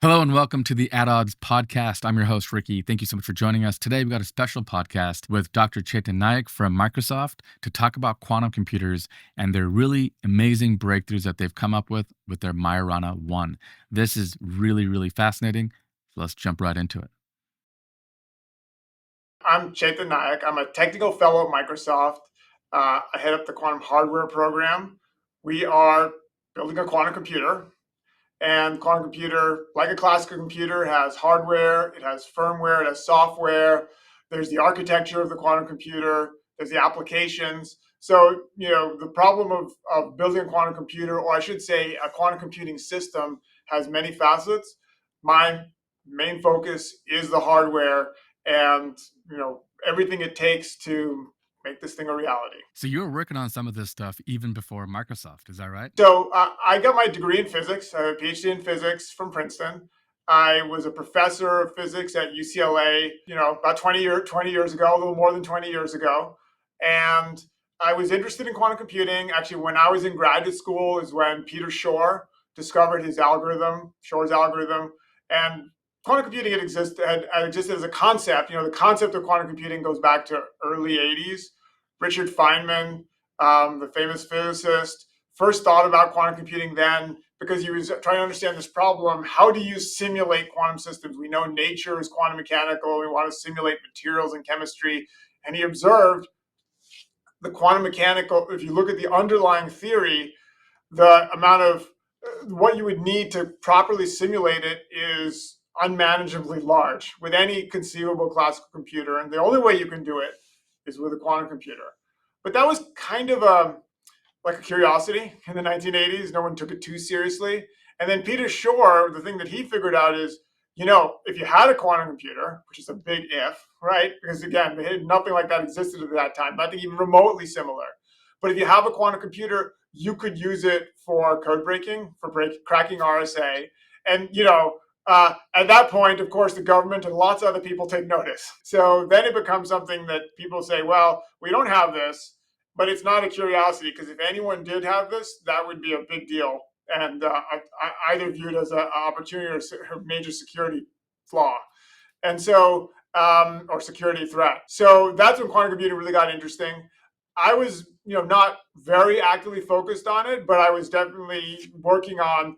Hello and welcome to the At Odds podcast. I'm your host, Ricky. Thank you so much for joining us. Today, we've got a special podcast with Dr. Chetan Nayak from Microsoft to talk about quantum computers and their really amazing breakthroughs that they've come up with their Majorana 1. This is really, really fascinating. So let's jump right into it. I'm Chetan Nayak. I'm a technical fellow at Microsoft. I head up the quantum hardware program. We are building a quantum computer. And quantum computer, like a classical computer, has hardware, it has firmware, it has software. There's the architecture of the quantum computer, there's the applications. So, the problem of building a quantum computer, or I should say a quantum computing system, has many facets. My main focus is the hardware and, everything it takes to make this thing a reality. So you were working on some of this stuff even before Microsoft, is that right? So I got my degree in physics. I have a PhD in physics from Princeton. I was a professor of physics at UCLA, about 20 years ago, a little more than 20 years ago. And I was interested in quantum computing. Actually, when I was in graduate school is when Peter Shor discovered his algorithm, Shor's algorithm. And quantum computing had existed as a concept. The concept of quantum computing goes back to early 80s. Richard Feynman, the famous physicist, first thought about quantum computing then because he was trying to understand this problem. How do you simulate quantum systems? We know nature is quantum mechanical. We want to simulate materials and chemistry. And he observed the quantum mechanical, if you look at the underlying theory, the amount of what you would need to properly simulate it is unmanageably large with any conceivable classical computer. And the only way you can do it is with a quantum computer. But that was kind of like a curiosity in the 1980s. No one took it too seriously. And then Peter Shor, the thing that he figured out is, if you had a quantum computer, which is a big if, right? Because again, nothing like that existed at that time, nothing even remotely similar. But if you have a quantum computer, you could use it for code breaking, for cracking RSA. And, at that point, of course, the government and lots of other people take notice. So then it becomes something that people say, well, we don't have this, but it's not a curiosity, because if anyone did have this, that would be a big deal, and either viewed as an opportunity or a major security flaw, and so or security threat. So that's when quantum computing really got interesting. I was, not very actively focused on it, but I was definitely working on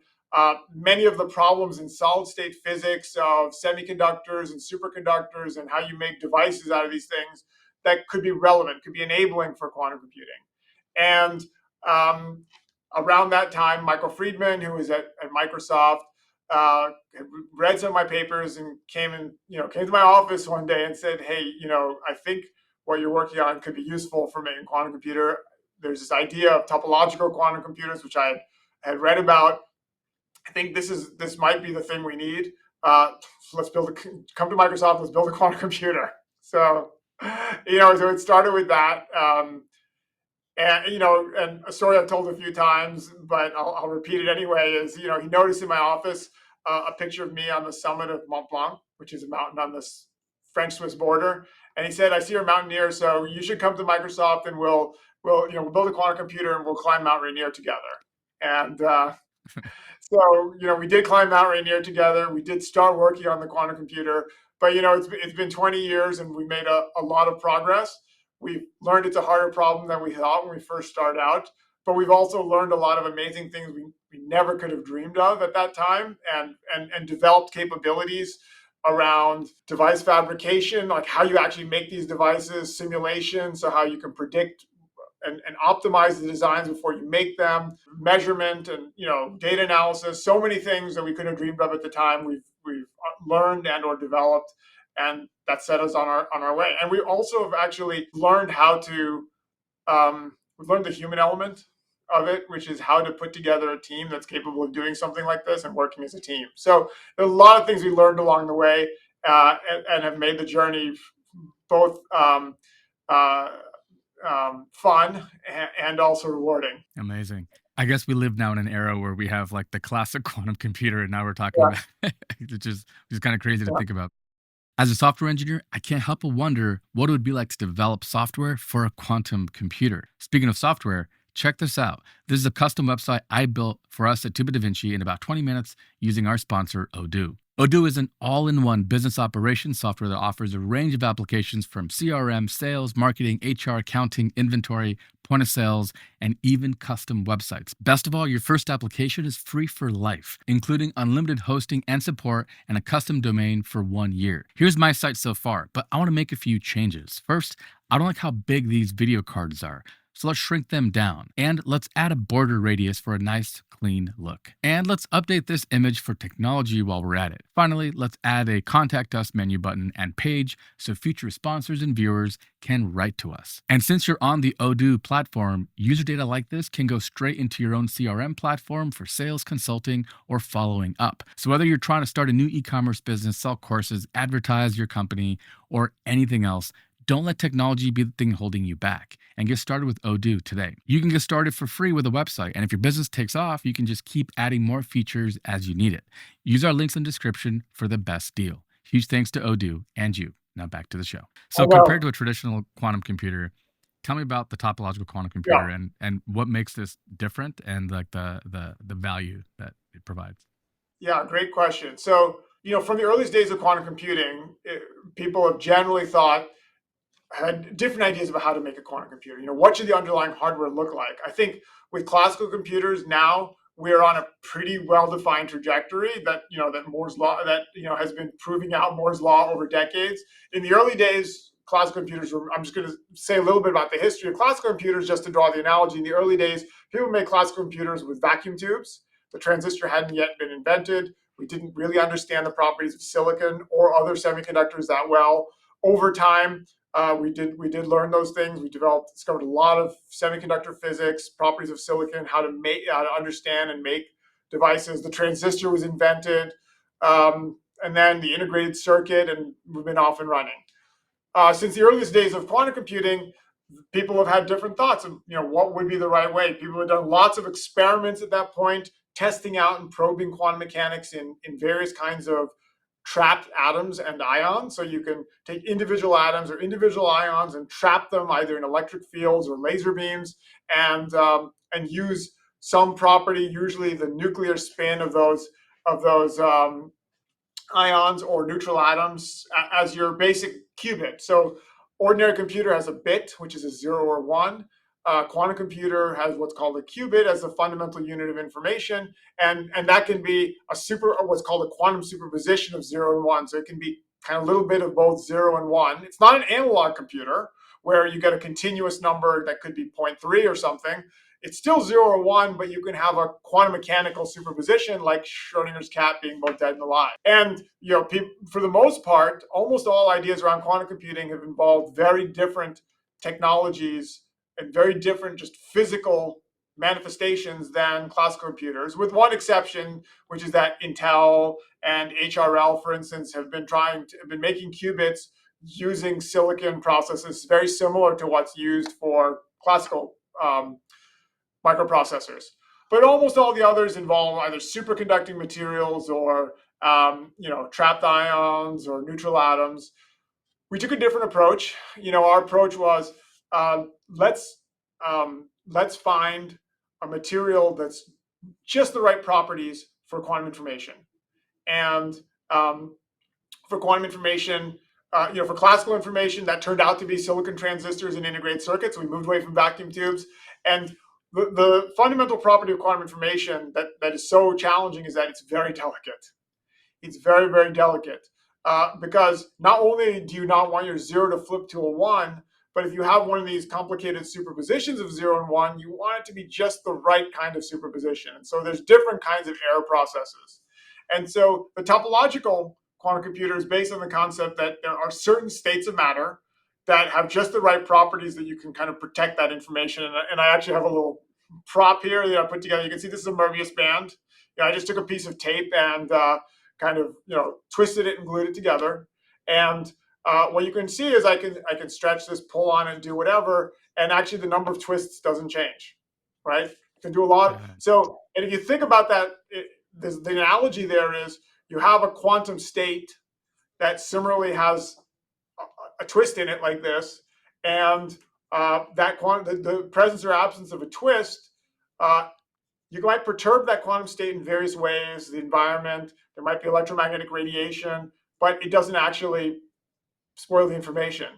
many of the problems in solid state physics of semiconductors and superconductors and how you make devices out of these things that could be relevant, could be enabling for quantum computing. And around that time, Michael Friedman, who was at Microsoft, read some of my papers and came to my office one day and said, "Hey, I think what you're working on could be useful for making a quantum computer. There's this idea of topological quantum computers, which I had read about. I think this might be the thing we need. So come to Microsoft. Let's build a quantum computer." So, so it started with that. And a story I've told a few times, but I'll repeat it anyway, is, he noticed in my office a picture of me on the summit of Mont Blanc, which is a mountain on the French-Swiss border. And he said, "I see you're a mountaineer, so you should come to Microsoft and we'll build a quantum computer and we'll climb Mount Rainier together." And so, we did climb Mount Rainier together. We did start working on the quantum computer, but, it's been 20 years and we made a lot of progress. We've learned it's a harder problem than we thought when we first started out, but we've also learned a lot of amazing things we never could have dreamed of at that time, and developed capabilities around device fabrication, like how you actually make these devices, simulation, so how you can predict and optimize the designs before you make them, measurement and data analysis, so many things that we couldn't have dreamed of at the time. We've learned and or developed, and that set us on our way. And we also have actually learned how to we've learned the human element of it, which is how to put together a team that's capable of doing something like this and working as a team. So there's a lot of things we learned along the way, and have made the journey both fun and also rewarding. Amazing. I guess we live now in an era where we have like the classic quantum computer, and now we're talking about which is kind of crazy to think about. As a software engineer, I can't help but wonder what it would be like to develop software for a quantum computer. Speaking of software, Check this out. This is a custom website I built for us at Tuba Da Vinci in about 20 minutes using our sponsor, Odoo. Odoo is an all-in-one business operations software that offers a range of applications from CRM, sales, marketing, HR, accounting, inventory, point of sales, and even custom websites. Best of all, your first application is free for life, including unlimited hosting and support and a custom domain for 1 year. Here's my site so far, but I want to make a few changes. First, I don't like how big these video cards are. So let's shrink them down. And let's add a border radius for a nice, clean look. And let's update this image for technology while we're at it. Finally, let's add a contact us menu button and page so future sponsors and viewers can write to us. And since you're on the Odoo platform, user data like this can go straight into your own CRM platform for sales, consulting, or following up. So whether you're trying to start a new e-commerce business, sell courses, advertise your company, or anything else, don't let technology be the thing holding you back, and get started with Odoo today. You can get started for free with a website, and if your business takes off, you can just keep adding more features as you need it. Use our links in the description for the best deal. Huge thanks to Odoo and you. Now back to the show. So compared to a traditional quantum computer, tell me about the topological quantum computer and what makes this different and like the value that it provides. Yeah, great question. So, from the earliest days of quantum computing, people have generally had different ideas about how to make a quantum computer. What should the underlying hardware look like? I think with classical computers now, we're on a pretty well-defined trajectory that Moore's law has been proving out Moore's law over decades. In the early days, classical computers were, I'm just going to say a little bit about the history of classical computers just to draw the analogy. In the early days, people made classical computers with vacuum tubes. The transistor hadn't yet been invented. We didn't really understand the properties of silicon or other semiconductors that well. Over time, we did learn those things. We discovered a lot of semiconductor physics, properties of silicon, how to understand and make devices. The transistor was invented, and then the integrated circuit, and we've been off and running. Since the earliest days of quantum computing, people have had different thoughts of what would be the right way. People have done lots of experiments at that point, testing out and probing quantum mechanics in various kinds of trapped atoms and ions. So you can take individual atoms or individual ions and trap them either in electric fields or laser beams, and use some property, usually the nuclear spin of those ions or neutral atoms, as your basic qubit. So ordinary computer has a bit, which is a 0 or 1. Quantum computer has what's called a qubit as the fundamental unit of information, and that can be what's called a quantum superposition of 0 and 1. So it can be kind of a little bit of both 0 and 1. It's not an analog computer where you get a continuous number that could be 0.3 or something. It's still 0 or 1, but you can have a quantum mechanical superposition like Schrodinger's cat being both dead and alive. And for the most part, almost all ideas around quantum computing have involved very different technologies and very different just physical manifestations than classical computers, with one exception, which is that Intel and HRL, for instance, have been making qubits using silicon processes very similar to what's used for classical microprocessors. But almost all the others involve either superconducting materials or trapped ions or neutral atoms. We took a different approach. Our approach was let's find a material that's just the right properties for quantum information. And for quantum information, for classical information, that turned out to be silicon transistors and integrated circuits. We moved away from vacuum tubes. And the fundamental property of quantum information that is so challenging is that it's very delicate. It's very, very delicate because not only do you not want your 0 to flip to a 1, but if you have one of these complicated superpositions of 0 and 1, you want it to be just the right kind of superposition. And so there's different kinds of error processes. And so the topological quantum computer is based on the concept that there are certain states of matter that have just the right properties that you can kind of protect that information. And I actually have a little prop here that I put together. You can see this is a Möbius band. I just took a piece of tape and kind of twisted it and glued it together. And what you can see is I can stretch this, pull on it, do whatever, and actually the number of twists doesn't change, right? You can do a lot. So, and if you think about that, the analogy there is you have a quantum state that similarly has a twist in it like this, and the presence or absence of a twist, uh, you might perturb that quantum state in various ways. The environment, there might be electromagnetic radiation, but it doesn't actually spoil the information.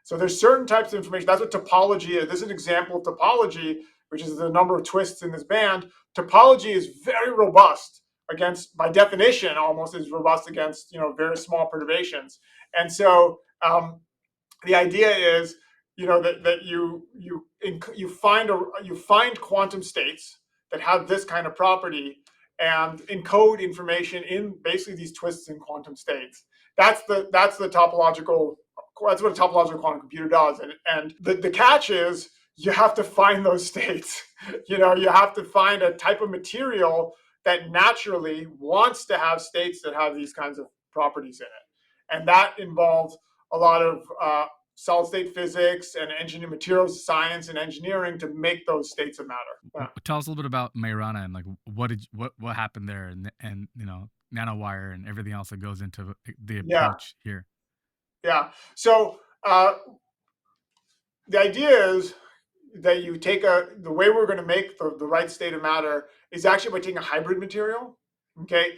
So there's certain types of information. That's what topology is. This is an example of topology, which is the number of twists in this band. Topology is very robust against, by definition, almost as robust against very small perturbations. And so the idea is that you find quantum states that have this kind of property and encode information in basically these twists in quantum states. That's the topological. That's what a topological quantum computer does. And the catch is you have to find those states. You have to find a type of material that naturally wants to have states that have these kinds of properties in it, and that involves a lot of solid state physics and engineering, materials science and engineering to make those states of matter. Yeah. Tell us a little bit about Majorana and like what happened there, and nanowire and everything else that goes into the approach here. Yeah. So the idea is that you take the way we're going to make the right state of matter is actually by taking a hybrid material. Okay.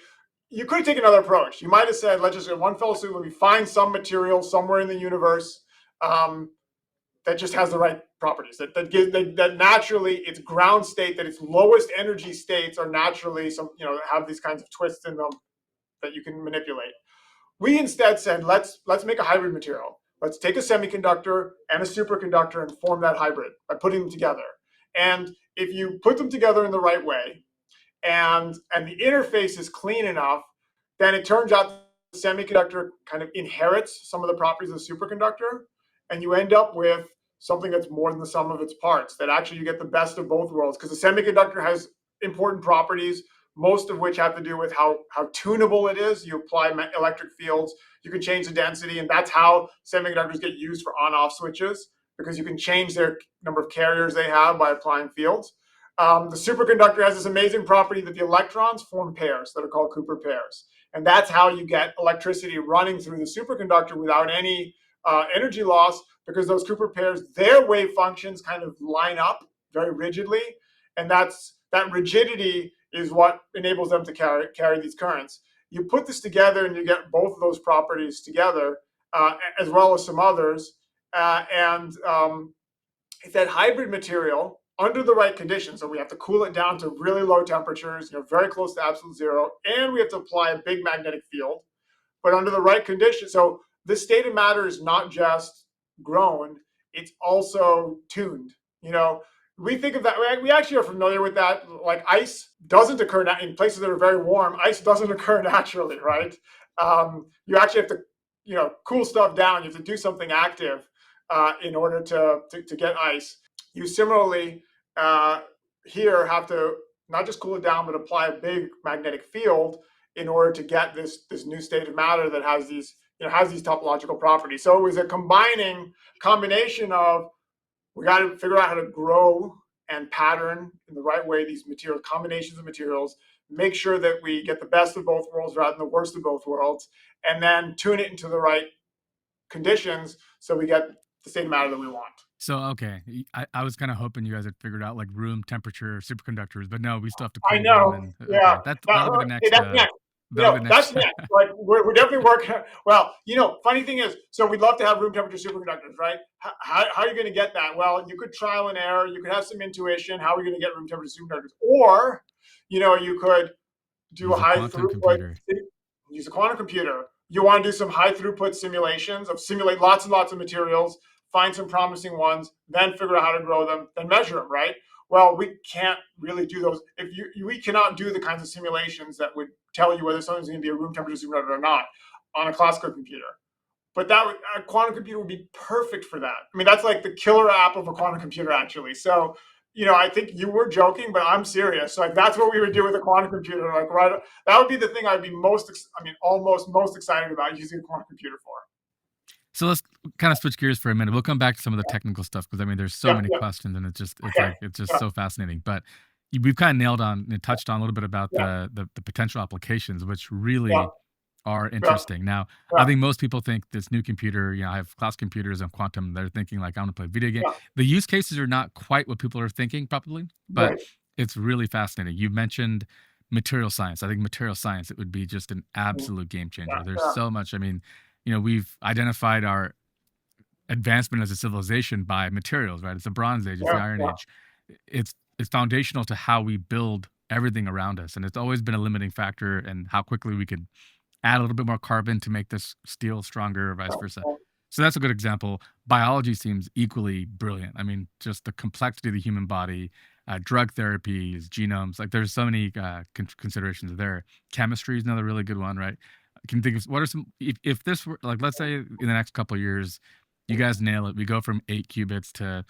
You could take another approach. You might have said, let's just get one fell swoop, we find some material somewhere in the universe that just has the right properties, that naturally its ground state, that its lowest energy states are naturally have these kinds of twists in them that you can manipulate. We instead said, let's make a hybrid material. Let's take a semiconductor and a superconductor and form that hybrid by putting them together. And if you put them together in the right way, and the interface is clean enough, then it turns out the semiconductor kind of inherits some of the properties of the superconductor, and you end up with something that's more than the sum of its parts, that actually you get the best of both worlds, because the semiconductor has important properties, most of which have to do with how tunable it is. You apply electric fields, you can change the density, and that's how semiconductors get used for on-off switches, because you can change their number of carriers they have by applying fields. The superconductor has this amazing property that the electrons form pairs that are called Cooper pairs. And that's how you get electricity running through the superconductor without any energy loss, because those Cooper pairs, their wave functions kind of line up very rigidly. And that rigidity is what enables them to carry these currents. You put this together and you get both of those properties together, as well as some others. It's that hybrid material under the right conditions. So we have to cool it down to really low temperatures, very close to absolute zero, and we have to apply a big magnetic field, but under the right conditions. So this state of matter is not just grown, it's also tuned. We think of that, we actually are familiar with that. Like ice doesn't occur in places that are very warm. Ice doesn't occur naturally, right? You actually have to, cool stuff down. You have to do something active in order to get ice. You similarly here have to not just cool it down, but apply a big magnetic field in order to get this new state of matter that has these topological properties. So it was a combination of, we got to figure out how to grow and pattern in the right way these materials, combinations of materials, make sure that we get the best of both worlds rather than the worst of both worlds, and then tune it into the right conditions so we get the state of matter that we want. So, okay, I was kind of hoping you guys had figured out like room temperature superconductors, but no, we still have to cool I know. them. And, yeah. Okay, that'll be the next. That's next. That's next. Like we're definitely working. Well, funny thing is, so we'd love to have room temperature superconductors, right? How are you going to get that? Well, you could trial and error. You could have some intuition. How are we going to get room temperature superconductors? Or, you could do a high throughput. Use a quantum computer. You want to do some high throughput simulations simulate lots and lots of materials, find some promising ones, then figure out how to grow them, then measure them, right? Well, we can't really do those. We cannot do the kinds of simulations that would tell you whether something's going to be a room temperature superconductor or not on a classical computer. But a quantum computer would be perfect for that. I mean, that's like the killer app of a quantum computer, actually. So, I think you were joking, but I'm serious. Like that's what we would do with a quantum computer. Like, right, that would be the thing I'd be almost most excited about using a quantum computer for. So let's kind of switch gears for a minute. We'll come back to some of the technical stuff, because there's so many questions, and it's just so fascinating. But we've kind of touched on a little bit about the potential applications, which really are Yeah. interesting. Now, I Yeah. think most people think this new computer, I have class computers and quantum, they're thinking like, I want to play video game. Yeah. The use cases are not quite what people are thinking, probably, but Right. it's really fascinating. You mentioned material science. I think material science, it would be just an Mm. absolute game Yeah. changer. There's Yeah. so much. I mean, we've identified our advancement as a civilization by materials, right? It's the Bronze Age, it's the Yeah. Iron Yeah. Age. It's foundational to how we build everything around us, and it's always been a limiting factor and how quickly we could add a little bit more carbon to make this steel stronger or vice versa. Yeah. So that's a good example. Biology seems equally brilliant. I mean, just the complexity of the human body, drug therapies, genomes, like there's so many considerations there. Chemistry is another really good one, right? Can you think of what are some, if this were like, let's say in the next couple of years, you guys nail it. We go from 8 qubits to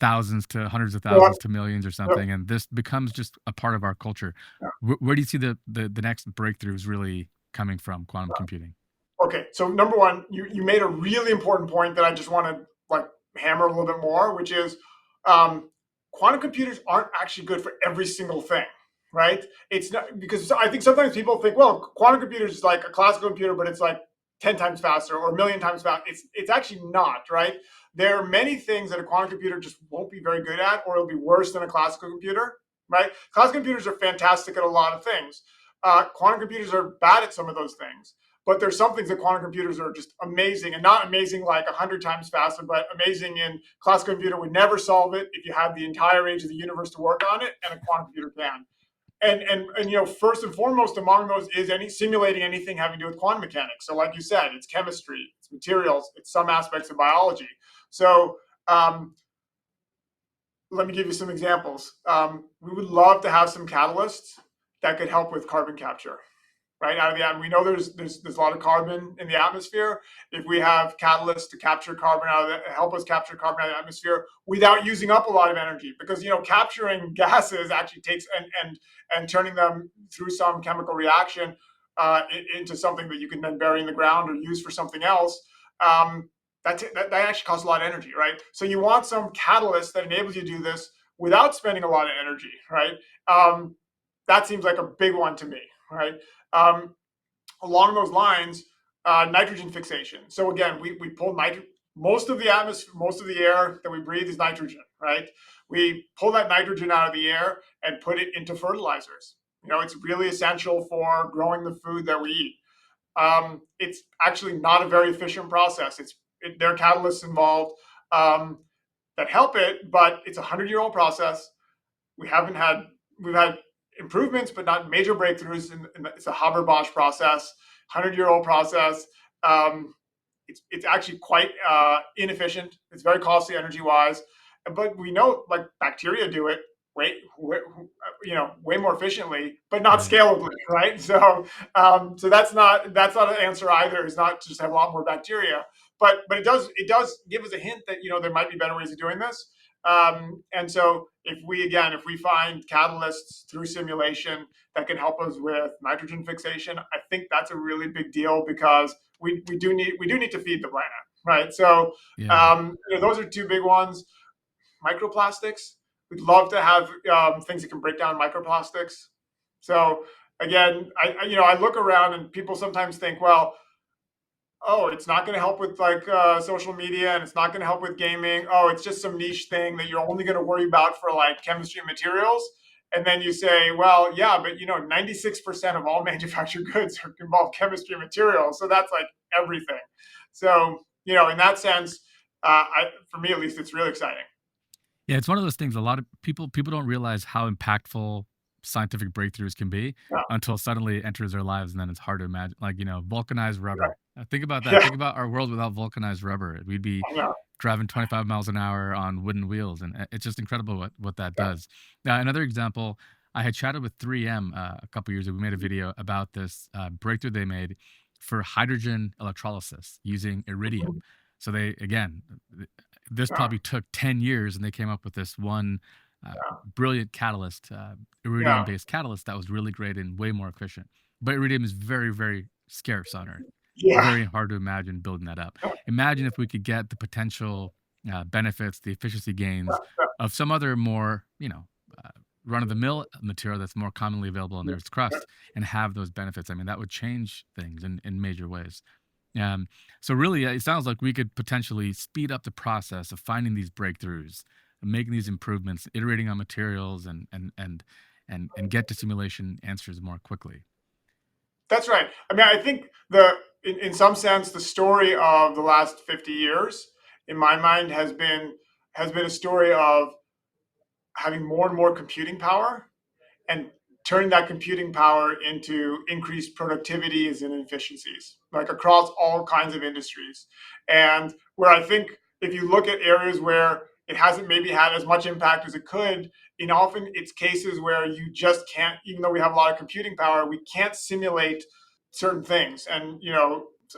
thousands to hundreds of Yeah. thousands to millions or Yeah. something, and this becomes just a part of our culture. Yeah. Where do you see the next breakthroughs really coming from quantum computing? Okay, so number one, you made a really important point that I just want to like hammer a little bit more, which is um, quantum computers aren't actually good for every single thing, right? It's not because I think sometimes people think, well, quantum computers is like a classical computer, but it's like 10 times faster or a million times faster. It's actually not, right? There are many things that a quantum computer just won't be very good at, or it'll be worse than a classical computer, right? Classical computers are fantastic at a lot of things. Quantum computers are bad at some of those things. But there's some things that quantum computers are just amazing, and not amazing like 100 times faster, but amazing in classical computer would never solve it if you had the entire age of the universe to work on it, and a quantum computer can. And first and foremost among those is any simulating anything having to do with quantum mechanics. So, like you said, it's chemistry, it's materials, it's some aspects of biology. So, let me give you some examples. We would love to have some catalysts that could help with carbon capture right out of the atom. We know there's a lot of carbon in the atmosphere. If we have catalysts to capture carbon out of the, help us capture carbon out of the atmosphere without using up a lot of energy, because capturing gases actually takes and turning them through some chemical reaction into something that you can then bury in the ground or use for something else. That actually costs a lot of energy, right? So you want some catalyst that enables you to do this without spending a lot of energy, right? That seems like a big one to me, right? Um, Along those lines, nitrogen fixation. So again, we pull nitrogen. Most of the atmosphere, most of the air that we breathe is nitrogen, right? We pull that nitrogen out of the air and put it into fertilizers. It's really essential for growing the food that we eat. It's actually not a very efficient process. There are catalysts involved that help it, but it's a 100-year-old process. We've had improvements, but not major breakthroughs. It's a Haber-Bosch process, 100-year-old process. It's actually quite inefficient. It's very costly energy-wise, but we know like bacteria do it way more efficiently, but not Right. scalably, right? So that's not an answer either. Is not just have a lot more bacteria, but it does give us a hint that there might be better ways of doing this. And so if we find catalysts through simulation that can help us with nitrogen fixation, I think that's a really big deal because we do need to feed the planet, right? So Yeah. those are two big ones. Microplastics. We'd love to have things that can break down microplastics. So again, I look around and people sometimes think, well, oh, it's not going to help with like social media, and it's not going to help with gaming. Oh, it's just some niche thing that you're only going to worry about for like chemistry and materials. And then you say, well, yeah, but 96% of all manufactured goods involve chemistry and materials. So that's like everything. So, in that sense, for me at least, it's really exciting. Yeah, it's one of those things. A lot of people don't realize how impactful scientific breakthroughs can be Yeah, until suddenly it enters their lives, and then it's hard to imagine. Like vulcanized rubber. Think about that. yeah, Think about our world without vulcanized rubber. We'd be yeah, driving 25 miles an hour on wooden wheels, and it's just incredible what that yeah, does. Now, another example, I had chatted with 3M a couple years ago. We made a video about this breakthrough they made for hydrogen electrolysis using iridium. So they again, this yeah, probably took 10 years, and they came up with this one brilliant catalyst, yeah, iridium-based catalyst that was really great and way more efficient. But iridium is very, very scarce on Earth. yeah, Very hard to imagine building that up. Imagine if we could get the potential benefits, the efficiency gains of some other more, run-of-the-mill material that's more commonly available in the Earth's crust and have those benefits. I mean, that would change things in major ways. Um, so really, it sounds like we could potentially speed up the process of finding these breakthroughs, making these improvements, iterating on materials, and get to simulation answers more quickly. That's right. I mean, I think in some sense the story of the last 50 years, in my mind, has been a story of having more and more computing power and turning that computing power into increased productivities and efficiencies, like across all kinds of industries. And where I think if you look at areas where it hasn't maybe had as much impact as it could, in often it's cases where you just can't, even though we have a lot of computing power, we can't simulate certain things. And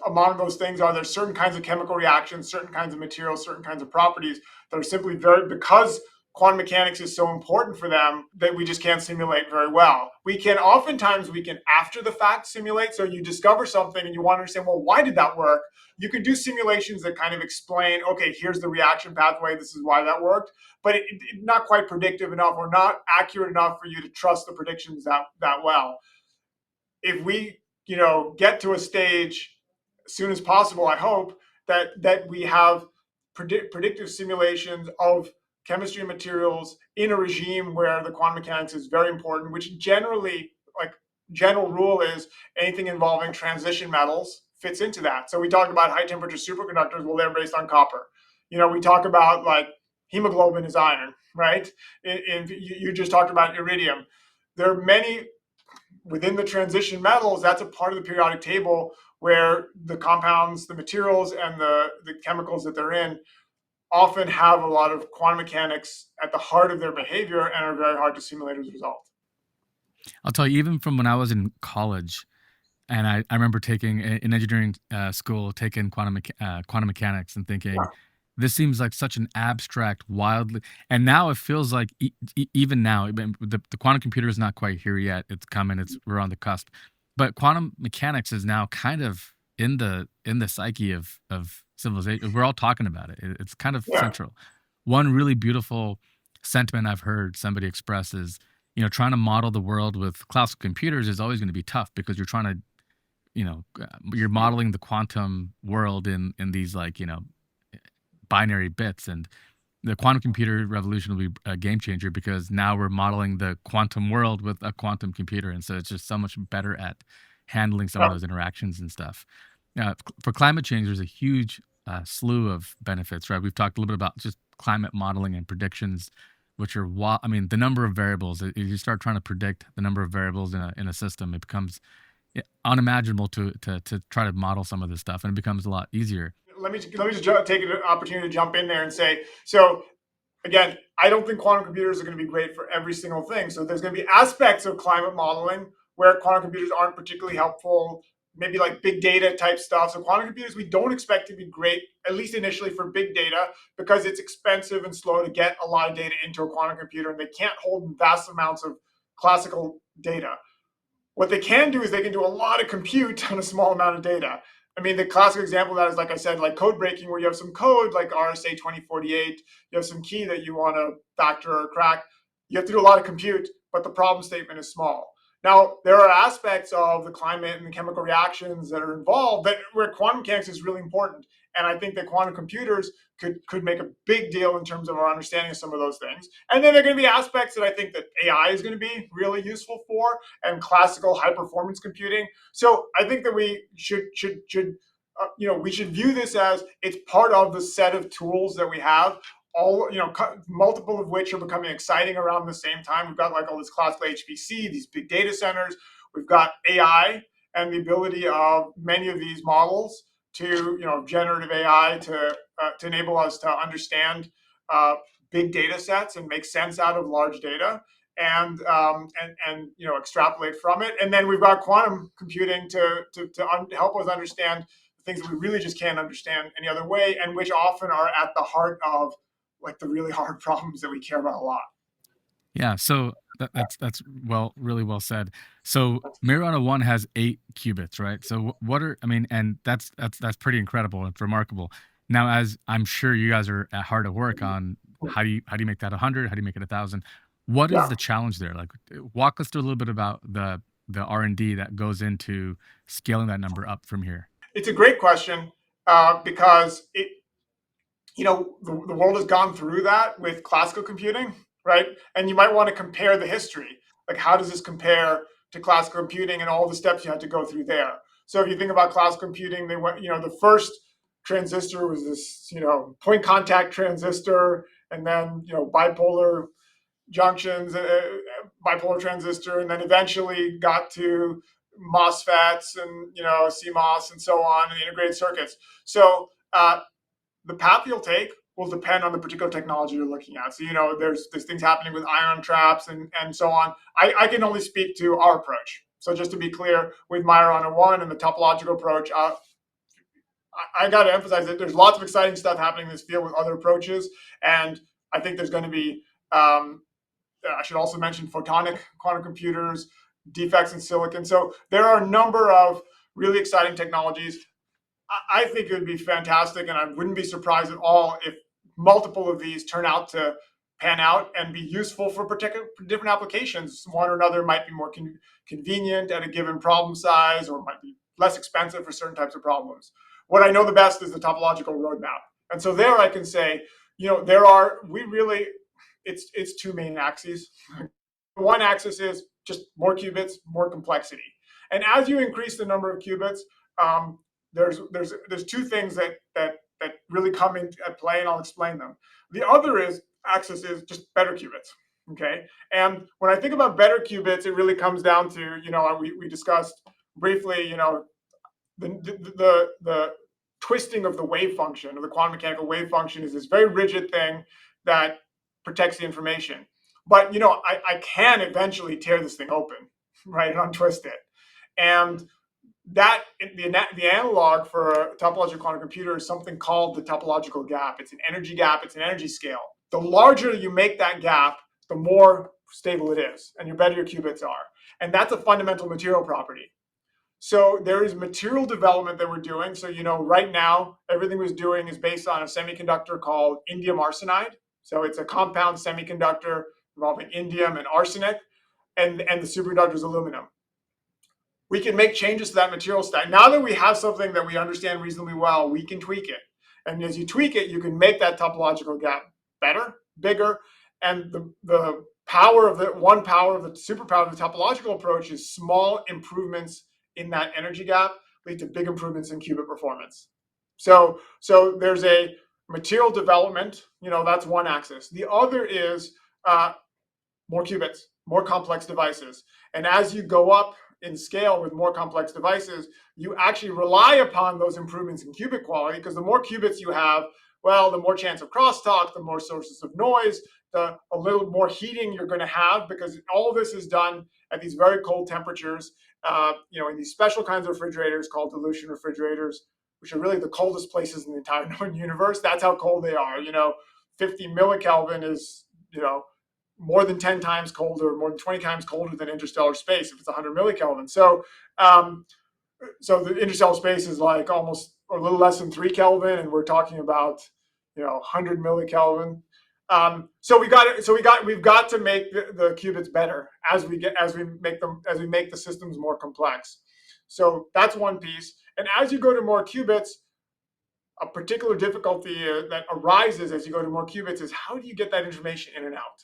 among those things are there's certain kinds of chemical reactions, certain kinds of materials, certain kinds of properties that are simply very, because quantum mechanics is so important for them, that we just can't simulate very well. Oftentimes we can after the fact simulate. So you discover something and you want to understand, well, why did that work? You can do simulations that kind of explain, okay, here's the reaction pathway, this is why that worked, but it's not quite predictive enough or not accurate enough for you to trust the predictions that well. If we, get to a stage as soon as possible, I hope that we have predictive simulations of chemistry and materials in a regime where the quantum mechanics is very important, which generally, like general rule is anything involving transition metals fits into that. So we talk about high temperature superconductors, well, they're based on copper. We talk about like hemoglobin is iron, right? You just talked about iridium. There are many within the transition metals. That's a part of the periodic table where the compounds, the materials, and the chemicals that they're in often have a lot of quantum mechanics at the heart of their behavior and are very hard to simulate as a result. I'll tell you, even from when I was in college, and I remember taking in engineering school, taking quantum mechanics and thinking, this seems like such an abstract, wildly, and now it feels like even now, the quantum computer is not quite here yet. It's coming. We're on the cusp, but quantum mechanics is now kind of in the psyche of civilization. We're all talking about it. It's kind of Yeah. central. One really beautiful sentiment I've heard somebody express is, trying to model the world with classical computers is always going to be tough because you're trying to, you're modeling the quantum world in these like, binary bits, and the quantum computer revolution will be a game changer because now we're modeling the quantum world with a quantum computer, and so it's just so much better at handling some of those interactions and stuff. For climate change, there's a huge slew of benefits, right? We've talked a little bit about just climate modeling and predictions, which are the number of variables. If you start trying to predict the number of variables in a system, it becomes unimaginable to try to model some of this stuff, and it becomes a lot easier. Let me just take an opportunity to jump in there and say, so again, I don't think quantum computers are going to be great for every single thing. So there's going to be aspects of climate modeling where quantum computers aren't particularly helpful, maybe like big data type stuff. So quantum computers, we don't expect to be great, at least initially, for big data, because it's expensive and slow to get a lot of data into a quantum computer, and they can't hold vast amounts of classical data. What they can do is they can do a lot of compute on a small amount of data. I mean, the classic example of that is, like I said, like code breaking, where you have some code like RSA 2048, you have some key that you want to factor or crack. You have to do a lot of compute, but the problem statement is small. Now, there are aspects of the climate and the chemical reactions that are involved where quantum mechanics is really important. And I think that quantum computers could make a big deal in terms of our understanding of some of those things. And then there are going to be aspects that I think that AI is going to be really useful for, and classical high performance computing. So I think that we should we should view this as it's part of the set of tools that we have. All multiple of which are becoming exciting around the same time. We've got like all this classical HPC, these big data centers. We've got AI and the ability of many of these models to generative AI to enable us to understand big data sets and make sense out of large data, and extrapolate from it. And then we've got quantum computing to help us understand things that we really just can't understand any other way, and which often are at the heart of like the really hard problems that we care about a lot. Yeah, so that's really well said. So Mariana 1 has 8 qubits, right? So what are and that's pretty incredible and remarkable. Now, as I'm sure you guys are hard at work on how do you make that 100? How do you make it 1,000? What is Yeah, the challenge there? Like, walk us through a little bit about the R&D that goes into scaling that number up from here. it's a great question because the world has gone through that with classical computing, right? And you might want to compare the history. Like, how does this compare to classical computing and all the steps you had to go through there? So if you think about classical computing, they went, the first transistor was this, point contact transistor, and then, bipolar junctions, bipolar transistor, and then eventually got to MOSFETs and, CMOS and so on, and the integrated circuits. So the path you'll take will depend on the particular technology you're looking at. So, there's things happening with ion traps and so on. I can only speak to our approach. So just to be clear, with Majorana 1 and the topological approach, I got to emphasize that there's lots of exciting stuff happening in this field with other approaches. And I think there's going to be, I should also mention photonic quantum computers, defects in silicon. So there are a number of really exciting technologies. I think it would be fantastic, and I wouldn't be surprised at all if multiple of these turn out to pan out and be useful for particular different applications. One or another might be more convenient at a given problem size, or might be less expensive for certain types of problems. What I know the best is the topological roadmap, and so there I can say, it's two main axes. One axis is just more qubits, more complexity, and as you increase the number of qubits, there's two things that really come into play, and I'll explain them. The other axis is just better qubits. Okay, and when I think about better qubits, it really comes down to, we discussed briefly, the twisting of the wave function, of the quantum mechanical wave function, is this very rigid thing that protects the information. But I can eventually tear this thing open, right, and untwist it. And that the analog for a topological quantum computer is something called the topological gap. It's an energy gap. It's an energy scale. The larger you make that gap, the more stable it is, and the better your qubits are. And that's a fundamental material property. So there is material development that we're doing. So, right now, everything we're doing is based on a semiconductor called indium arsenide. So it's a compound semiconductor involving indium and arsenic, and the superconductor is aluminum. We can make changes to that material stack. Now that we have something that we understand reasonably well, we can tweak it. And as you tweak it, you can make that topological gap better, bigger. And the power of the superpower of the topological approach is small improvements in that energy gap lead to big improvements in qubit performance. So there's a material development, that's one axis. The other is more qubits, more complex devices. And as you go up in scale with more complex devices, you actually rely upon those improvements in qubit quality, because the more qubits you have, well, the more chance of crosstalk, the more sources of noise, a little more heating you're going to have, because all of this is done at these very cold temperatures, in these special kinds of refrigerators called dilution refrigerators, which are really the coldest places in the entire known universe. That's how cold they are. 50 millikelvin is, more than 10 times colder, more than 20 times colder than interstellar space if it's 100 millikelvin. So the interstellar space is like almost a little less than 3 Kelvin, and we're talking about 100 millikelvin. So we've got to make the qubits better as we make the systems more complex. So that's one piece. And as you go to more qubits, a particular difficulty that arises as you go to more qubits is, how do you get that information in and out?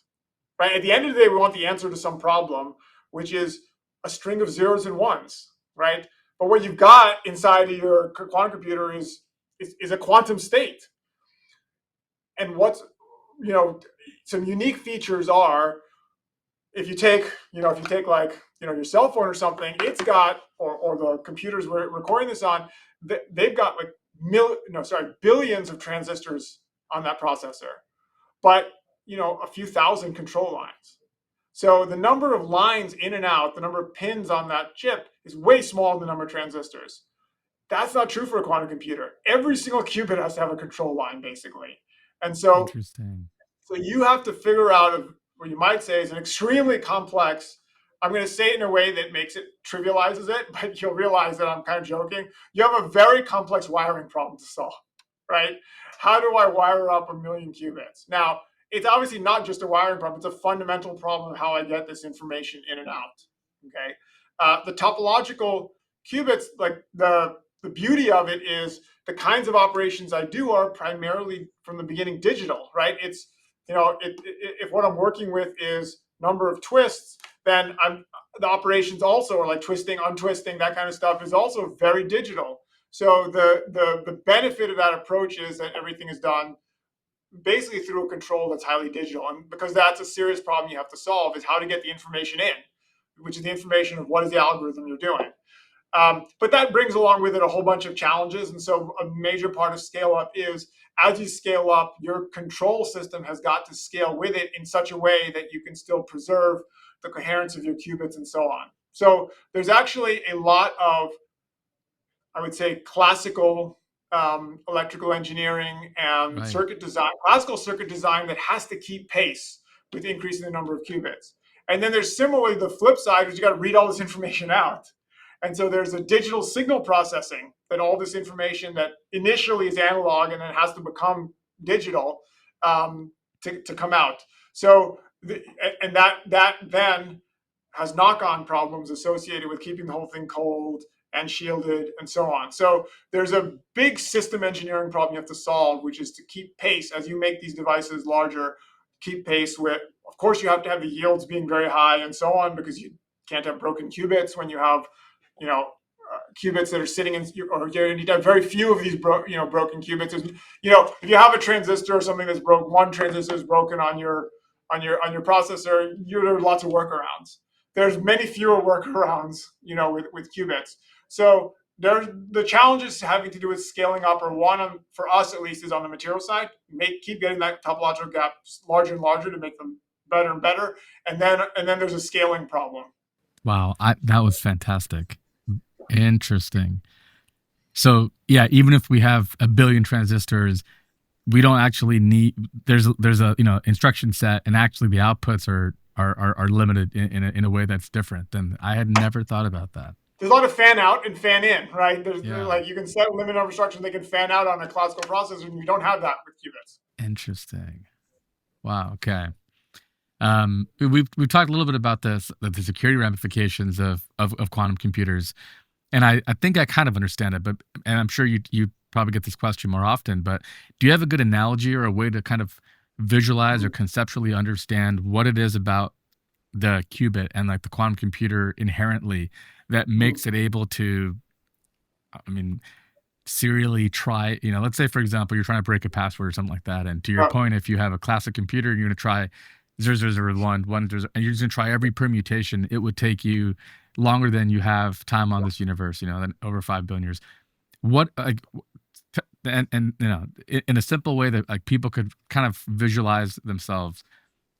Right? At the end of the day, we want the answer to some problem, which is a string of zeros and ones, right? But what you've got inside of your quantum computer is a quantum state. And some unique features are, if you take like, your cell phone or something, it's got, or the computers we're recording this on, they've got like billions of transistors on that processor, but a few thousand control lines. So the number of lines in and out, the number of pins on that chip, is way smaller than the number of transistors. That's not true for a quantum computer. Every single qubit has to have a control line, basically. And so Interesting. So you have to figure out what you might say is an extremely complex. I'm going to say it in a way that makes it trivializes it, but you'll realize that I'm kind of joking. You have a very complex wiring problem to solve, right? How do I wire up 1 million qubits? Now, it's obviously not just a wiring problem. It's a fundamental problem of how I get this information in and out. Okay, the topological qubits, like the beauty of it is the kinds of operations I do are primarily from the beginning digital, right? It's if what I'm working with is number of twists, then the operations also are like twisting, untwisting, that kind of stuff is also very digital. So the benefit of that approach is that everything is done basically through a control that's highly digital. And because that's a serious problem you have to solve is how to get the information in, which is the information of what is the algorithm you're doing. But that brings along with it a whole bunch of challenges. And so a major part of scale up is as you scale up, your control system has got to scale with it in such a way that you can still preserve the coherence of your qubits and so on. So there's actually a lot of, I would say, classical electrical engineering and Right. circuit design, classical circuit design that has to keep pace with increasing the number of qubits. And then there's similarly the flip side, is you got to read all this information out. And so there's a digital signal processing that all this information that initially is analog and then has to become digital to come out. So and that then has knock-on problems associated with keeping the whole thing cold and shielded and so on. So there's a big system engineering problem you have to solve, which is to keep pace as you make these devices larger, keep pace with, of course, you have to have the yields being very high and so on, because you can't have broken qubits when you have, qubits that are sitting in, or you need to have very few of these broken qubits. If you have a transistor or something that's broke, one transistor is broken on your processor, there are lots of workarounds. There's many fewer workarounds, with qubits. So there's the challenges having to do with scaling up, or one for us at least is on the material side. Keep getting that topological gap larger and larger to make them better and better, and then there's a scaling problem. Wow, that was fantastic. Interesting. So yeah, even if we have a billion transistors, we don't actually need. There's a instruction set, and actually the outputs are limited in a way that's different. Than I had never thought about that. There's a lot of fan out and fan in, right? There's Yeah. like you can set a limit number of instructions, they can fan out on a classical processor, and you don't have that with qubits. Interesting. Wow. Okay. We've talked a little bit about the security ramifications of quantum computers, and I think I kind of understand it, and I'm sure you probably get this question more often. But do you have a good analogy or a way to kind of visualize or conceptually understand what it is about the qubit and like the quantum computer inherently that makes it able to, I mean, serially try, let's say, for example, you're trying to break a password or something like that. And to your point, if you have a classic computer, you're going to try 0001, and you're just going to try every permutation. It would take you longer than you have time on this universe, than over 5 billion years. What, in a simple way that like people could kind of visualize themselves,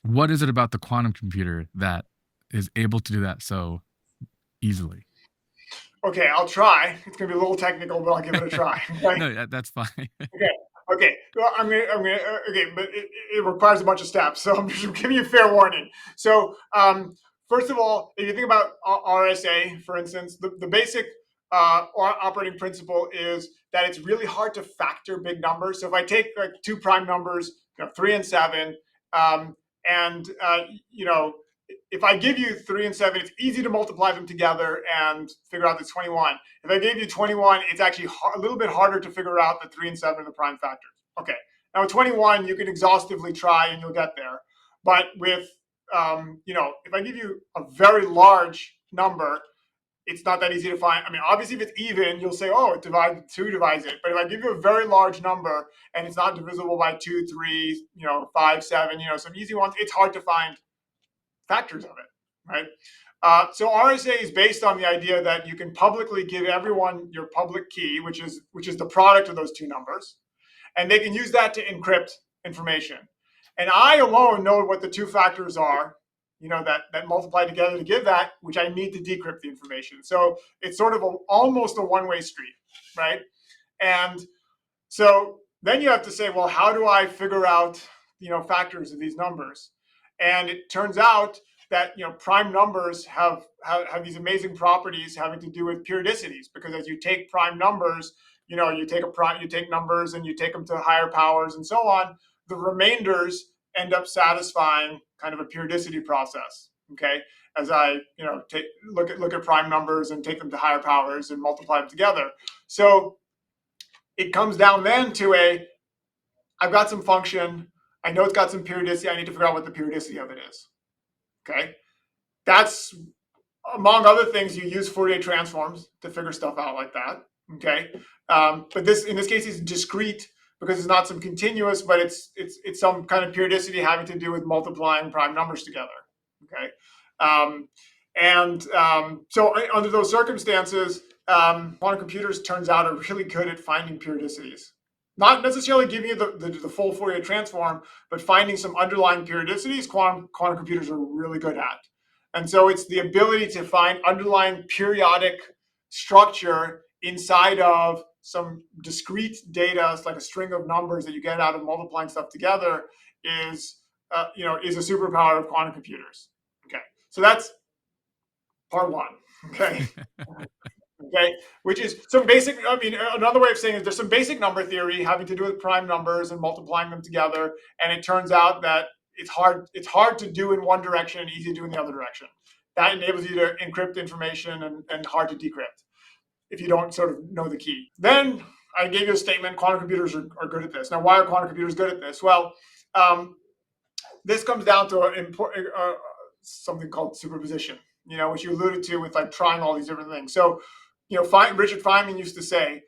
what is it about the quantum computer that is able to do that so easily? Okay, I'll try. It's going to be a little technical, but I'll give it a try. Okay? No, that's fine. Okay. Well, okay, but it requires a bunch of steps, so I'm just giving you fair warning. So, first of all, if you think about RSA, for instance, the basic operating principle is that it's really hard to factor big numbers. So if I take like two prime numbers, 3 and 7, and if I give you 3 and 7, it's easy to multiply them together and figure out the 21. If I gave you 21, it's actually a little bit harder to figure out that 3 and 7 are the prime factors. Okay. Now, with 21, you can exhaustively try and you'll get there. But with, if I give you a very large number, it's not that easy to find. I mean, obviously, if it's even, you'll say, oh, two divides it. But if I give you a very large number and it's not divisible by 2, 3, 5, 7, some easy ones, it's hard to find factors of it, right? So RSA is based on the idea that you can publicly give everyone your public key, which is the product of those two numbers, and they can use that to encrypt information. And I alone know what the two factors are, that multiply together to give that, which I need to decrypt the information. So it's sort of almost a one-way street, right? And so then you have to say, well, how do I figure out, factors of these numbers? And it turns out that prime numbers have these amazing properties having to do with periodicities, because as you take prime numbers, you take numbers and you take them to higher powers and so on, the remainders end up satisfying kind of a periodicity process. Okay, as I look at prime numbers and take them to higher powers and multiply them together. So it comes down then to I've got some function. I know it's got some periodicity. I need to figure out what the periodicity of it is. Okay, that's, among other things, you use Fourier transforms to figure stuff out like that. Okay, but in this case, it's discrete because it's not some continuous, but it's some kind of periodicity having to do with multiplying prime numbers together. Okay, so under those circumstances, quantum computers turns out are really good at finding periodicities. Not necessarily giving you the full Fourier transform, but finding some underlying periodicities. Quantum computers are really good at. And so it's the ability to find underlying periodic structure inside of some discrete data, like a string of numbers that you get out of multiplying stuff together, is a superpower of quantum computers. Okay, so that's part one. Okay. Okay, which is some basic. I mean, another way of saying it, there's some basic number theory having to do with prime numbers and multiplying them together, and it turns out that it's hard to do in one direction and easy to do in the other direction. That enables you to encrypt information and hard to decrypt if you don't sort of know the key. Then I gave you a statement: quantum computers are good at this. Now, why are quantum computers good at this? Well, this comes down to something called superposition, which you alluded to with like trying all these different things. So, Richard Feynman used to say,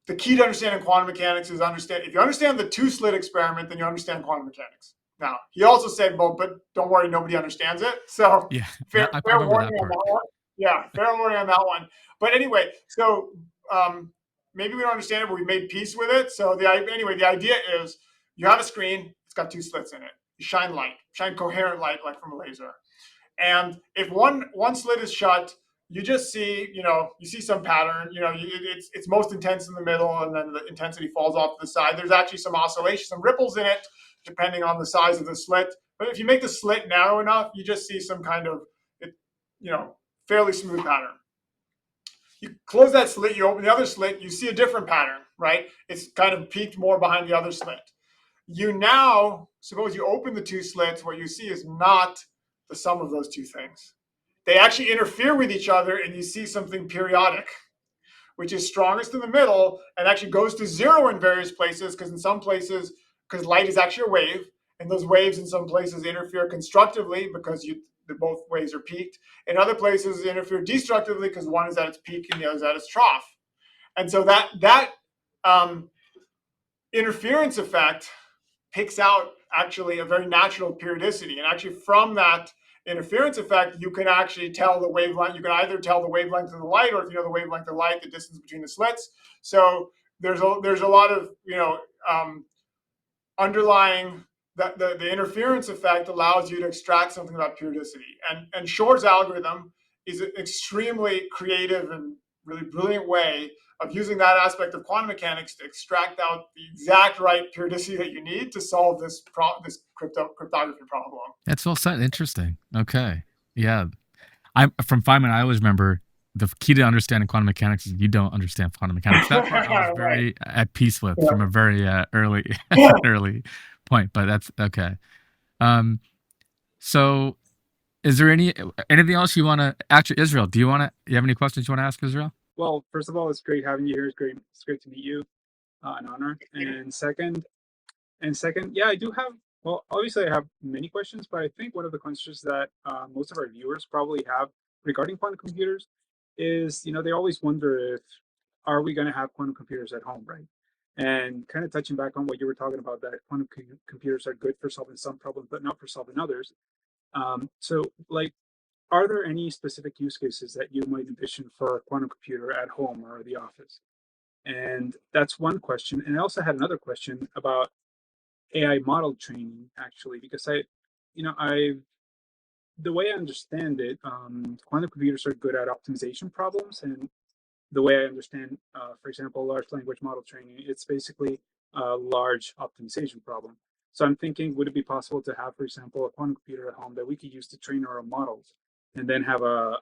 the key to understanding quantum mechanics is if you understand the two-slit experiment, then you understand quantum mechanics. Now, he also said, well, but don't worry, nobody understands it. So Yeah, fair I remember warning that on part. that one. Yeah, fair warning on that one. But anyway, so maybe we don't understand it, but we made peace with it. So the idea is you have a screen, it's got two slits in it. You shine coherent light like from a laser. And if one slit is shut, you just see, you see some pattern. It's most intense in the middle, and then the intensity falls off to the side. There's actually some oscillation, some ripples in it, depending on the size of the slit. But if you make the slit narrow enough, you just see some kind of, fairly smooth pattern. You close that slit, you open the other slit, you see a different pattern, right? It's kind of peaked more behind the other slit. You now, suppose you open the two slits, what you see is not the sum of those two things. They actually interfere with each other, and you see something periodic, which is strongest in the middle and actually goes to zero in various places, because in some places, because light is actually a wave, and those waves in some places interfere constructively because both waves are peaked. In other places, they interfere destructively because one is at its peak and the other is at its trough. And so that interference effect picks out actually a very natural periodicity. And actually from that interference effect, you can actually tell the wavelength. You can either tell the wavelength of the light, or if you know the wavelength of light, the distance between the slits. So there's a lot of underlying the interference effect allows you to extract something about periodicity. And Shor's algorithm is an extremely creative and really brilliant way of using that aspect of quantum mechanics to extract out the exact right periodicity that you need to solve this cryptography problem. That's well said. Interesting. Okay. Yeah. From Feynman, I always remember the key to understanding quantum mechanics is you don't understand quantum mechanics. That part I was very at peace with from a very early early point. But that's okay. So is there anything else you want to actually, Israel? You have any questions you want to ask Israel? Well, first of all, it's great having you here. It's great to meet you. An honor. And second, yeah, I do have. Well, obviously, I have many questions, but I think one of the questions that most of our viewers probably have regarding quantum computers is, they always wonder if are we going to have quantum computers at home, right? And kind of touching back on what you were talking about, that quantum computers are good for solving some problems, but not for solving others. So, like, are there any specific use cases that you might envision for a quantum computer at home or the office? And that's one question. And I also had another question about AI model training, actually, because the way I understand it, quantum computers are good at optimization problems. And the way I understand, for example, large language model training, it's basically a large optimization problem. So I'm thinking, would it be possible to have, for example, a quantum computer at home that we could use to train our own models, and then have a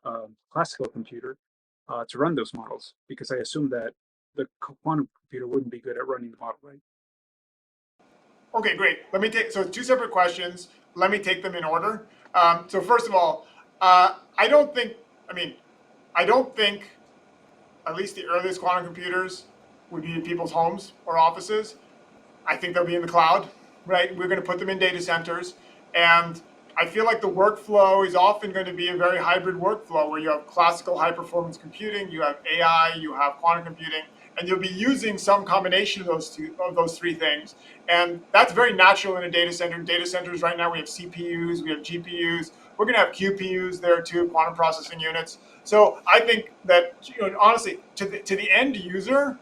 classical computer to run those models? Because I assume that the quantum computer wouldn't be good at running the model, right? Okay, great. So two separate questions. Let me take them in order. So first of all, I don't think, I mean, I don't think at least the earliest quantum computers would be in people's homes or offices. I think they'll be in the cloud, right? We're going to put them in data centers. And I feel like the workflow is often going to be a very hybrid workflow where you have classical high performance computing, you have AI, you have quantum computing, and you'll be using some combination of those three things. And that's very natural in a data center. Data centers right now, we have CPUs, we have GPUs, we're going to have QPUs there too, quantum processing units. So I think that, honestly, to the end user,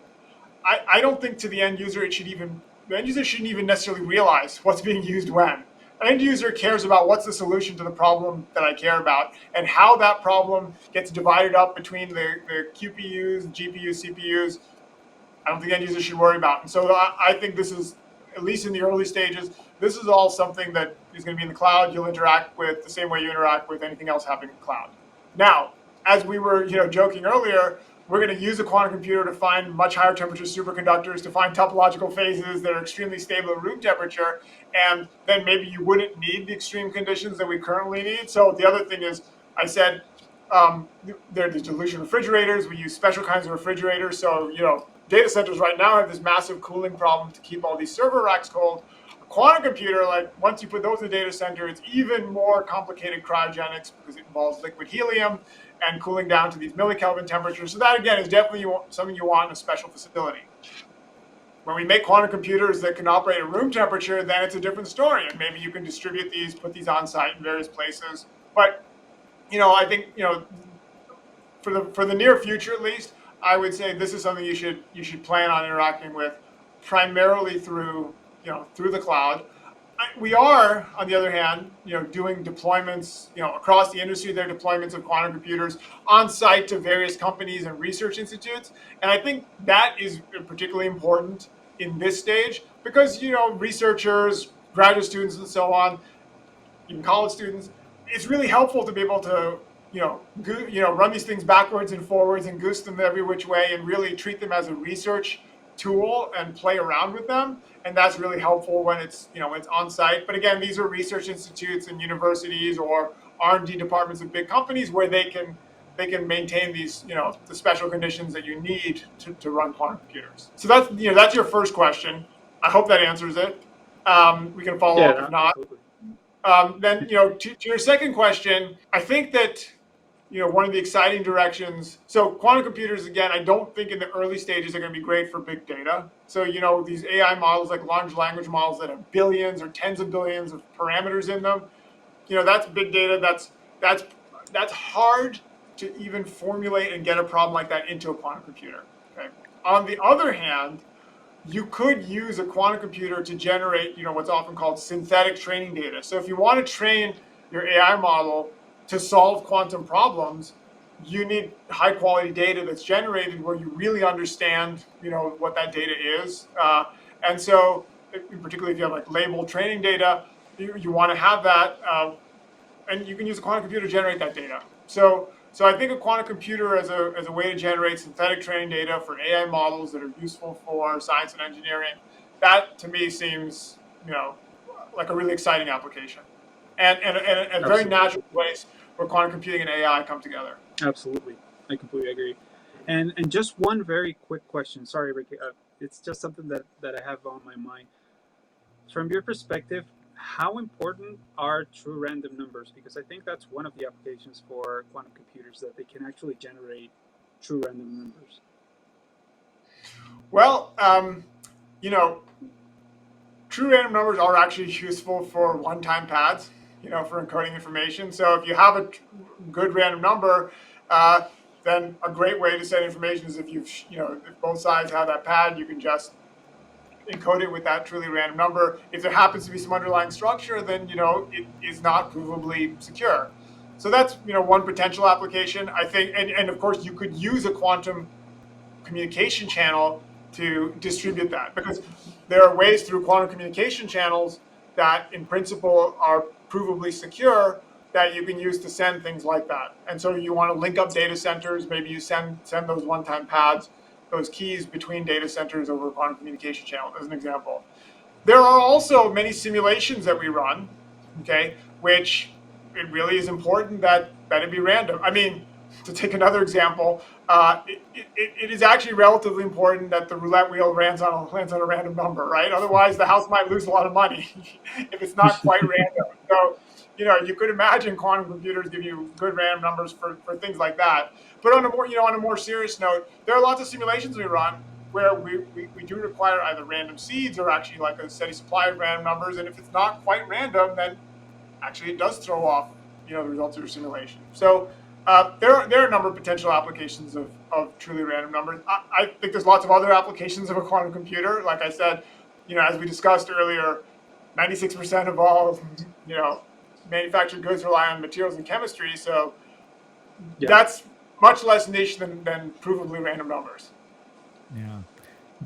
I don't think to the end user the end user shouldn't even necessarily realize what's being used when. An end user cares about what's the solution to the problem that I care about and how that problem gets divided up between the QPUs, GPUs, CPUs. I don't think end users should worry about. And so I think this is, at least in the early stages, this is all something that is going to be in the cloud. You'll interact with the same way you interact with anything else happening in the cloud. Now, as we were joking earlier, we're going to use a quantum computer to find much higher temperature superconductors, to find topological phases that are extremely stable at room temperature, and then maybe you wouldn't need the extreme conditions that we currently need. So the other thing is, I said, there are the dilution refrigerators. We use special kinds of refrigerators. So, data centers right now have this massive cooling problem to keep all these server racks cold. A quantum computer, like once you put those in a data center, it's even more complicated cryogenics because it involves liquid helium and cooling down to these millikelvin temperatures. So that, again, is definitely something you want in a special facility. When we make quantum computers that can operate at room temperature, then it's a different story. And maybe you can distribute these, put these on site in various places. But, I think, for the near future at least, I would say this is something you should plan on interacting with primarily through the cloud. We are, on the other hand, doing deployments, across the industry. There are deployments of quantum computers on site to various companies and research institutes, and I think that is particularly important in this stage because researchers, graduate students, and so on, even college students, it's really helpful to be able to run these things backwards and forwards and goose them every which way and really treat them as a research tool and play around with them. And that's really helpful when it's on site. But again, these are research institutes and universities or R&D departments of big companies where they can maintain these the special conditions that you need to run quantum computers. So that's your first question. I hope that answers it. We can follow up if not. Then to your second question, I think that one of the exciting directions. So quantum computers, again, I don't think in the early stages are going to be great for big data. So, these AI models like large language models that have billions or tens of billions of parameters in them, that's big data. That's hard to even formulate and get a problem like that into a quantum computer. Okay. On the other hand, you could use a quantum computer to generate, what's often called synthetic training data. So if you want to train your AI model to solve quantum problems, you need high quality data that's generated where you really understand, what that data is. And so, particularly if you have like labeled training data, you want to have that, and you can use a quantum computer to generate that data. So I think a quantum computer as a way to generate synthetic training data for AI models that are useful for science and engineering, that to me seems, like a really exciting application, and a very natural place where quantum computing and AI come together. Absolutely, I completely agree. And just one very quick question. Sorry, Ricky. It's just something that I have on my mind. From your perspective, how important are true random numbers? Because I think that's one of the applications for quantum computers, that they can actually generate true random numbers. Well, true random numbers are actually useful for one-time pads, for encoding information. So if you have a good random number, then a great way to send information is if if both sides have that pad, you can just encode it with that truly random number. If there happens to be some underlying structure, then it is not provably secure. So that's one potential application, I think, and of course you could use a quantum communication channel to distribute that, because there are ways through quantum communication channels that in principle are provably secure that you can use to send things like that. And so you want to link up data centers, maybe you send those one-time pads, those keys between data centers over a quantum communication channel, as an example. There are also many simulations that we run, okay, which it really is important that it be random. I mean, to take another example, it is actually relatively important that the roulette wheel lands on a random number, right? Otherwise, the house might lose a lot of money if it's not quite random. So, you could imagine quantum computers give you good random numbers for things like that. But on a more serious note, there are lots of simulations we run where we do require either random seeds or actually like a steady supply of random numbers. And if it's not quite random, then actually it does throw off, the results of your simulation. So there are a number of potential applications of truly random numbers. I think there's lots of other applications of a quantum computer. Like I said, as we discussed earlier, 96% of all, manufactured goods rely on materials and chemistry. So that's much less niche than provably random numbers. Yeah.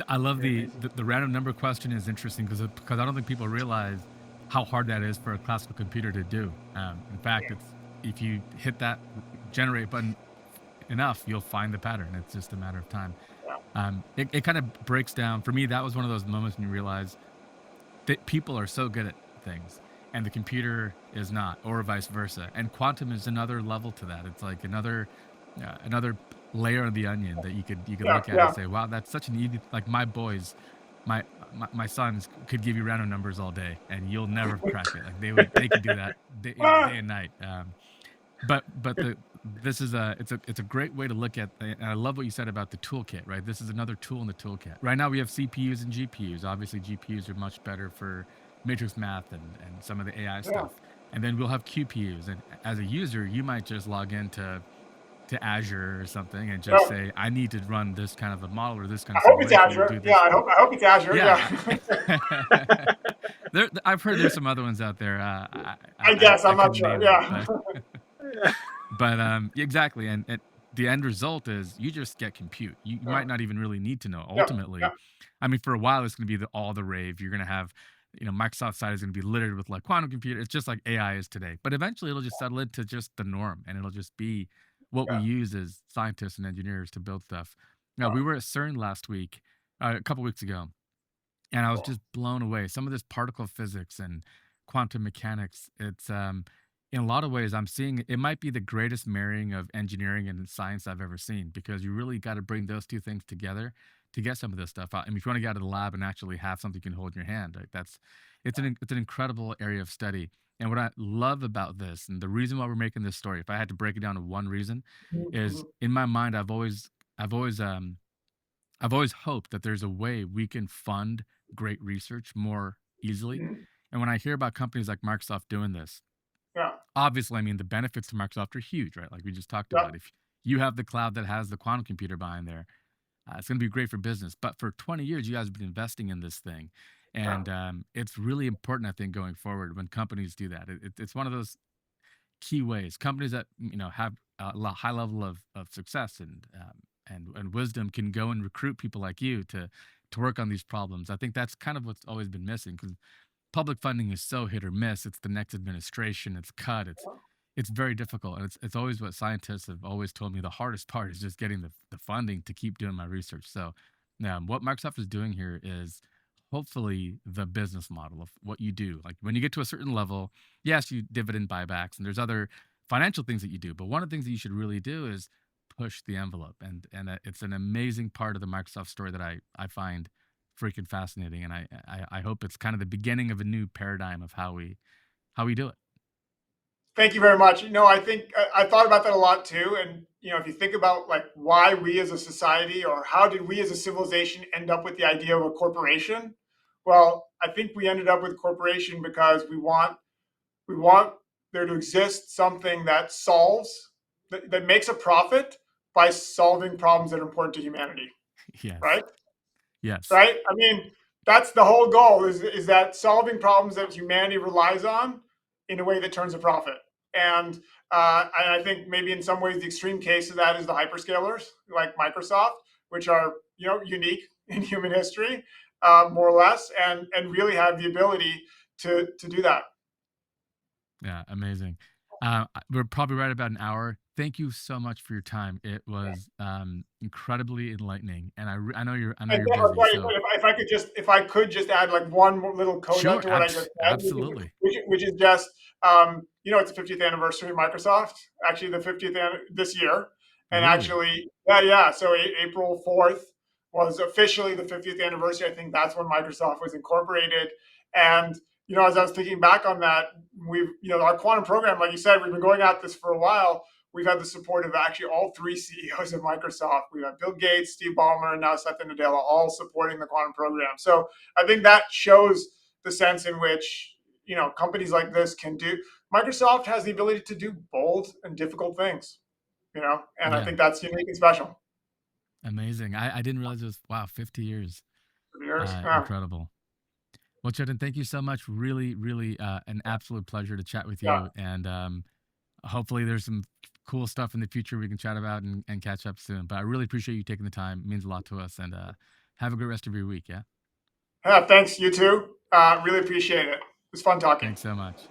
I love the random number question is interesting because I don't think people realize how hard that is for a classical computer to do. In fact, it's if you hit that generate button enough, you'll find the pattern. It's just a matter of time. It kind of breaks down for me. That was one of those moments when you realize that people are so good at things and the computer is not, or vice versa. And quantum is another level to that. It's like another layer of the onion that you could look at and say, wow, that's such an easy. Like my boys, my sons could give you random numbers all day, and you'll never crack it. Like they could do that day and night. But this is it's a great way to look at, and I love what you said about the toolkit, right? This is another tool in the toolkit. Right now we have CPUs and GPUs. Obviously GPUs are much better for matrix math and some of the AI stuff. And then we'll have QPUs, and as a user you might just log into Azure or something and just say, I need to run this kind of a model or this kind of simulation. I hope it's Azure. Yeah, I hope it's Azure. Yeah. I've heard there's some other ones out there. I guess I'm not sure. Yeah. But exactly. And the end result is you just get compute. You might not even really need to know. Ultimately, I mean, for a while, it's going to be all the rave. You're going to have, Microsoft side is going to be littered with like quantum computer. It's just like AI is today. But eventually it'll just settle into just the norm, and it'll just be what we use as scientists and engineers to build stuff. Now, we were at CERN last week, a couple weeks ago, and I was just blown away. Some of this particle physics and quantum mechanics, it's in a lot of ways I'm seeing it might be the greatest marrying of engineering and science I've ever seen, because you really got to bring those two things together to get some of this stuff out. I mean, if you want to get out of the lab and actually have something you can hold in your hand, right? It's an incredible area of study. And what I love about this, and the reason why we're making this story, if I had to break it down to one reason, is in my mind I've always hoped that there's a way we can fund great research more easily. And when I hear about companies like Microsoft doing this, obviously, I mean, the benefits to Microsoft are huge, right? Like we just talked about. If you have the cloud that has the quantum computer behind there, it's going to be great for business. But for 20 years, you guys have been investing in this thing. And it's really important, I think, going forward when companies do that. It's one of those key ways. Companies that, have a high level of success and wisdom can go and recruit people like you to work on these problems. I think that's kind of what's always been missing, because public funding is so hit or miss. It's the next administration. It's cut. It's very difficult. And it's always what scientists have always told me. The hardest part is just getting the funding to keep doing my research. So what Microsoft is doing here is hopefully the business model of what you do. Like when you get to a certain level, yes, you dividend buybacks and there's other financial things that you do. But one of the things that you should really do is push the envelope. And it's an amazing part of the Microsoft story that I find freaking fascinating. And I hope it's kind of the beginning of a new paradigm of how we do it. Thank you very much. I think I thought about that a lot too. And, if you think about like why we as a society, or how did we as a civilization end up with the idea of a corporation? Well, I think we ended up with a corporation because we want there to exist something that that makes a profit by solving problems that are important to humanity. Yes. Right? Yes. Right? I mean, that's the whole goal, is that solving problems that humanity relies on in a way that turns a profit. And I think maybe in some ways the extreme case of that is the hyperscalers like Microsoft, which are unique in human history, more or less, and really have the ability to do that. Yeah, amazing. We're probably right about an hour. Thank you so much for your time. It was incredibly enlightening, and I know And you're oh, busy. sorry, So but if I could just add like one more little coda sure, to what I just said, absolutely. which is just it's the 50th anniversary of Microsoft. Actually, the 50th this year, and Really, actually, yeah. So April 4th was officially the 50th anniversary. I think that's when Microsoft was incorporated. And as I was thinking back on that, we've our quantum program, like you said, we've been going at this for a while. We've had the support of actually all three CEOs of Microsoft. We've had Bill Gates, Steve Ballmer, and now Satya Nadella all supporting the quantum program. So I think that shows the sense in which companies like this can do. Microsoft has the ability to do bold and difficult things, and I yeah, think that's unique and special. amazing. I didn't realize it was, wow, 50 years. Years. Yeah. Incredible. Well, Chetan, thank you so much. Really, really, an absolute pleasure to chat with Yeah. you. And hopefully, there's some cool stuff in the future we can chat about and catch up soon. But I really appreciate you taking the time. It means a lot to us. And have a good rest of your week. Yeah. Yeah. Thanks. You too. Really appreciate it. It was fun talking. Thanks so much.